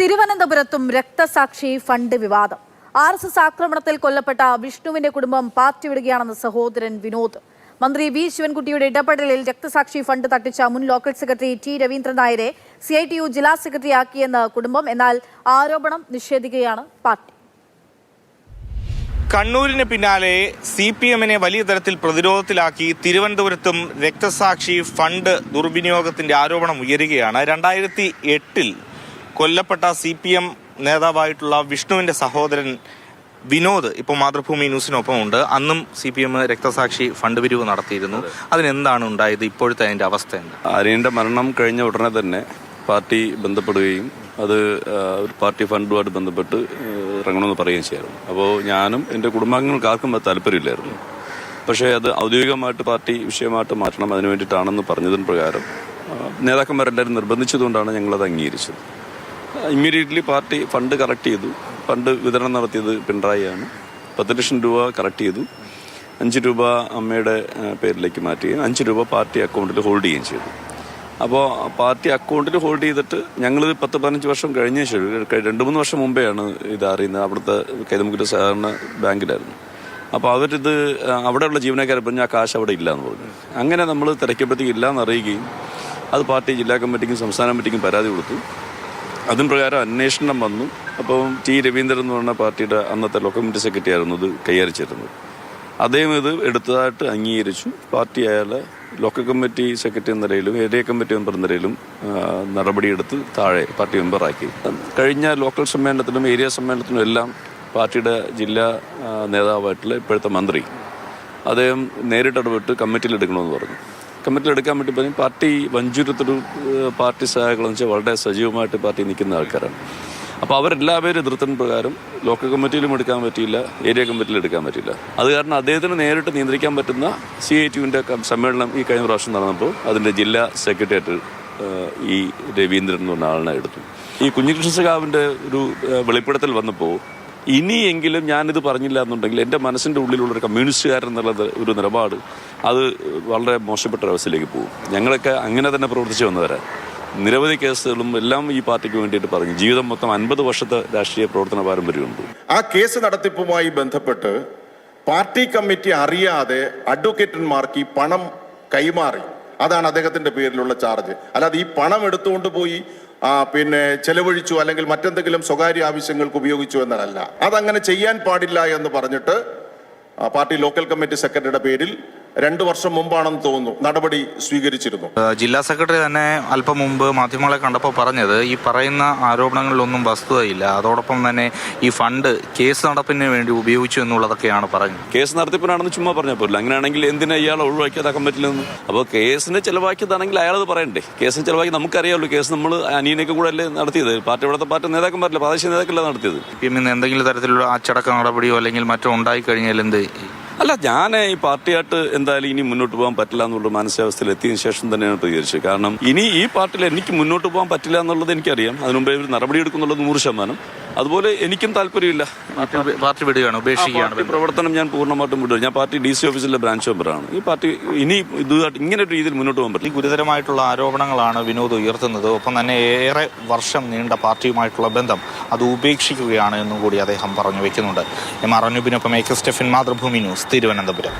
തിരുവനന്തപുരത്തും രക്തസാക്ഷി ഫണ്ട് വിവാദം. RSS ആക്രമണത്തിൽ കൊല്ലപ്പെട്ട വിഷ്ണുവിന്റെ കുടുംബം പാർട്ടി വിടുകയാണെന്ന് സഹോദരൻ വിനോദ്. മന്ത്രി വി ശിവൻകുട്ടിയുടെ ഇടപെടലിൽ രക്തസാക്ഷി ഫണ്ട് തട്ടിച്ച മുൻ ലോക്കൽ സെക്രട്ടറി ടി രവീന്ദ്രൻ നായരെ CITU ജില്ലാ സെക്രട്ടറി ആക്കിയെന്ന് കുടുംബം. എന്നാൽ ആരോപണം നിഷേധിക്കുകയാണ് പാർട്ടി. കണ്ണൂരിന് പിന്നാലെ CPM-നെ വലിയ തരത്തിൽ പ്രതിരോധത്തിലാക്കി തിരുവനന്തപുരത്തും രക്തസാക്ഷി ഫണ്ട് ദുർവിനിയോഗത്തിന്റെ ആരോപണം ഉയരുകയാണ്. 2008-ൽ കൊല്ലപ്പെട്ട CPM നേതാവായിട്ടുള്ള വിഷ്ണുവിന്റെ സഹോദരൻ വിനോദ് ഇപ്പോൾ മാതൃഭൂമി ന്യൂസിനൊപ്പം ഉണ്ട്. അന്നും CPM രക്തസാക്ഷി ഫണ്ട് പിരിവ് നടത്തിയിരുന്നു. അതിനെന്താണ് ഉണ്ടായത്? ഇപ്പോഴത്തെ അതിന്റെ അവസ്ഥ എന്താ? ആര്യന്റെ മരണം കഴിഞ്ഞ ഉടനെ തന്നെ പാർട്ടി ബന്ധപ്പെടുകയും അത് ഒരു പാർട്ടി ഫണ്ടുമായിട്ട് ബന്ധപ്പെട്ട് ഇറങ്ങണമെന്ന് പറയുകയും ചെയ്യായിരുന്നു. അപ്പോൾ ഞാനും എൻ്റെ കുടുംബാംഗങ്ങൾക്ക് ആർക്കും അത് താല്പര്യമില്ലായിരുന്നു. പക്ഷേ അത് ഔദ്യോഗികമായിട്ട് പാർട്ടി വിഷയമായിട്ട് മാറ്റണം, അതിനു വേണ്ടിയിട്ടാണെന്ന് പറഞ്ഞതിന് പ്രകാരം നേതാക്കന്മാരെല്ലാവരും നിർബന്ധിച്ചതുകൊണ്ടാണ് ഞങ്ങളത് അംഗീകരിച്ചത്. ഇമ്മീഡിയറ്റ്ലി പാർട്ടി ഫണ്ട് കറക്റ്റ് ചെയ്തു. ഫണ്ട് വിതരണം നടത്തിയത് പിണറായിയാണ്. 10 ലക്ഷം രൂപ കറക്റ്റ് ചെയ്തു. 5 രൂപ അമ്മയുടെ പേരിലേക്ക് മാറ്റുകയും 5 രൂപ പാർട്ടി അക്കൗണ്ടിൽ ഹോൾഡ് ചെയ്യുകയും ചെയ്തു. അപ്പോൾ പാർട്ടി അക്കൗണ്ടിൽ ഹോൾഡ് ചെയ്തിട്ട് ഞങ്ങളിത് 10-15 വർഷം കഴിഞ്ഞ ശേഷം 2-3 വർഷം മുമ്പെയാണ് ഇത് അറിയുന്നത്. അവിടുത്തെ കൈതമുക്കിലെ സഹകരണ ബാങ്കിലായിരുന്നു. അപ്പോൾ അവരിത് അവിടെയുള്ള ജീവനക്കാരെ പറഞ്ഞ് ആ കാശ് അവിടെ ഇല്ല എന്ന് പറഞ്ഞു. അങ്ങനെ നമ്മൾ തിരക്കപ്പോഴത്തേക്ക് ഇല്ലയെന്ന് അറിയുകയും അത് പാർട്ടി ജില്ലാ കമ്മിറ്റിക്കും സംസ്ഥാന കമ്മിറ്റിക്കും പരാതി കൊടുത്തു. അതിന് പ്രകാരം അന്വേഷണം വന്നു. അപ്പം ടി രവീന്ദ്രൻ എന്ന് പറഞ്ഞ പാർട്ടിയുടെ അന്നത്തെ ലോക്കൽ കമ്മിറ്റി സെക്രട്ടറി ആയിരുന്നു ഇത് കൈകാര്യച്ചിരുന്നത്. അദ്ദേഹം ഇത് എടുത്തതായിട്ട് അംഗീകരിച്ചു. പാർട്ടി അയാളെ ലോക്കൽ കമ്മിറ്റി സെക്രട്ടറി എന്ന നിലയിലും ഏരിയ കമ്മിറ്റി മെമ്പർ എന്ന നിലയിലും നടപടിയെടുത്ത് താഴെ പാർട്ടി മെമ്പറാക്കി. കഴിഞ്ഞ ലോക്കൽ സമ്മേളനത്തിലും ഏരിയ സമ്മേളനത്തിലും എല്ലാം പാർട്ടിയുടെ ജില്ലാ നേതാവായിട്ടുള്ള ഇപ്പോഴത്തെ മന്ത്രി അദ്ദേഹം നേരിട്ടിടപെട്ട് കമ്മിറ്റിയിൽ എടുക്കണമെന്ന് പറഞ്ഞു. കമ്മിറ്റിയിൽ എടുക്കാൻ വേണ്ടി പറഞ്ഞ് പാർട്ടി വഞ്ചൂരത്തൊരു പാർട്ടി സഹായികളെന്ന് വെച്ചാൽ വളരെ സജീവമായിട്ട് പാർട്ടി നിൽക്കുന്ന ആൾക്കാരാണ്. അപ്പോൾ അവരെല്ലാവരും എതിർത്തതിന് പ്രകാരം ലോക്കൽ കമ്മിറ്റിയിലും എടുക്കാൻ പറ്റിയില്ല, ഏരിയ കമ്മിറ്റിയിലും എടുക്കാൻ പറ്റില്ല. അത് കാരണം അദ്ദേഹത്തിന് നേരിട്ട് നിയന്ത്രിക്കാൻ പറ്റുന്ന CITUവിൻ്റെ സമ്മേളനം ഈ കഴിഞ്ഞ പ്രാവശ്യം നടന്നപ്പോൾ അതിൻ്റെ ജില്ലാ സെക്രട്ടേറിയറ്റ് ഈ രവീന്ദ്രൻ എന്ന് പറഞ്ഞ ആളിനെ എടുത്തു. ഈ കുഞ്ഞികൃഷ്ണ സഖാവിൻ്റെ ഒരു വെളിപ്പെടുത്തൽ വന്നപ്പോൾ ഇനിയെങ്കിലും ഞാനിത് പറഞ്ഞില്ല എന്നുണ്ടെങ്കിൽ എൻ്റെ മനസ്സിൻ്റെ ഉള്ളിലുള്ളൊരു കമ്മ്യൂണിസ്റ്റുകാരൻ എന്നുള്ളത് ഒരു നിലപാട് അത് വളരെ മോശപ്പെട്ട ഒരവസ്ഥയിലേക്ക് പോകും. ഞങ്ങളൊക്കെ അങ്ങനെ തന്നെ പ്രവർത്തിച്ചു വന്നവരാ. നിരവധി കേസുകളും എല്ലാം ഈ പാർട്ടിക്ക് വേണ്ടിയിട്ട് പറഞ്ഞു. ജീവിതം മൊത്തം 50 വർഷത്തെ രാഷ്ട്രീയ പ്രവർത്തന പാരമ്പര്യമുണ്ട്. ആ കേസ് നടത്തിപ്പുമായി ബന്ധപ്പെട്ട് പാർട്ടി കമ്മിറ്റി അറിയാതെ അഡ്വക്കേറ്റന്മാർക്ക് ഈ പണം കൈമാറി. അതാണ് അദ്ദേഹത്തിന്റെ പേരിലുള്ള ചാർജ്. അല്ലാതെ ഈ പണം എടുത്തുകൊണ്ട് പോയി ചെലവഴിച്ചു അല്ലെങ്കിൽ മറ്റെന്തെങ്കിലും സ്വകാര്യ ആവശ്യങ്ങൾക്ക് ഉപയോഗിച്ചു എന്നതല്ല. അതങ്ങനെ ചെയ്യാൻ പാടില്ല എന്ന് പറഞ്ഞിട്ട് പാർട്ടി ലോക്കൽ കമ്മിറ്റി സെക്രട്ടറിയുടെ പേരിൽ 2 വർഷം മുമ്പാണെന്ന് തോന്നുന്നു നടപടി സ്വീകരിച്ചിരുന്നു. ജില്ലാ സെക്രട്ടറി തന്നെ അല്പം മുമ്പ് മാധ്യമങ്ങളെ കണ്ടപ്പോൾ പറഞ്ഞത് ഈ പറയുന്ന ആരോപണങ്ങളിലൊന്നും വസ്തുതയില്ല, അതോടൊപ്പം തന്നെ ഈ ഫണ്ട് കേസ് നടപ്പിന് വേണ്ടി ഉപയോഗിച്ചു എന്നുള്ളതൊക്കെയാണ് പറഞ്ഞത്. കേസ് നടത്തിപ്പിനാണെന്ന് ചുമ്മാ പറഞ്ഞാൽ പോലും. അങ്ങനെയാണെങ്കിൽ എന്തിനാ ഇയാളെ ഒഴിവാക്കിയത് ആ കമ്മിറ്റിയിൽ നിന്ന്? അപ്പോൾ കേസിന് ചിലവാക്കിയതാണെങ്കിൽ അയാളത് പറയണ്ടേ? കേസിന് ചിലവാക്കി നമുക്കറിയാമല്ലോ. കേസ് നമ്മൾ അനിയനൊക്കെ കൂടെ അല്ലേ നടത്തിയത്? പാർട്ടി ഇവിടുത്തെ പാർട്ടി നേതാക്കന്മാരല്ല, പ്രാദേശിക നേതാക്കല്ല നടത്തിയത്. ഇന്ന് എന്തെങ്കിലും തരത്തിലുള്ള അച്ചടക്ക നടപടിയോ അല്ലെങ്കിൽ മറ്റോ ഉണ്ടായിക്കഴിഞ്ഞാൽ എന്ത്? അല്ല, ഞാൻ ഈ പാർട്ടിയായിട്ട് എന്തായാലും ഇനി മുന്നോട്ട് പോകാൻ പറ്റില്ല എന്നുള്ള മാനസികാവസ്ഥയിൽ എത്തിയതിനു ശേഷം തന്നെയാണ് പ്രതികരിച്ചത്. കാരണം ഇനി ഈ പാർട്ടിയിൽ എനിക്ക് മുന്നോട്ട് പോകാൻ പറ്റില്ല എന്നുള്ളത് എനിക്കറിയാം. അതിനുമുമ്പ് ഇവർ നടപടി എടുക്കുന്നുള്ളത് 100%. അതുപോലെ എനിക്കും താല്പര്യമില്ല. പാർട്ടി വിടുകയാണ്, ഉപേക്ഷിക്കുകയാണ്. പ്രവർത്തനം ഞാൻ പൂർണ്ണമായിട്ടും വിടുക. ഞാൻ പാർട്ടി DC ഓഫീസിലെ ബ്രാഞ്ച് മെമ്പറാണ്. ഈ പാർട്ടി ഇനി ഇതുമായിട്ട് ഇങ്ങനെ ഒരു രീതിയിൽ മുന്നോട്ട് പോകാൻ പറ്റില്ല. ഗുരുതരമായിട്ടുള്ള ആരോപണങ്ങളാണ് വിനോദ് ഉയർത്തുന്നത്. ഒപ്പം തന്നെ ഏറെ വർഷം നീണ്ട പാർട്ടിയുമായിട്ടുള്ള ബന്ധം അത് ഉപേക്ഷിക്കുകയാണ് എന്നും കൂടി അദ്ദേഹം പറഞ്ഞു വെക്കുന്നുണ്ട്. MR അനൂപിനൊപ്പം AK Stephin, Mathrubhumi news, Thiruvananthapuram.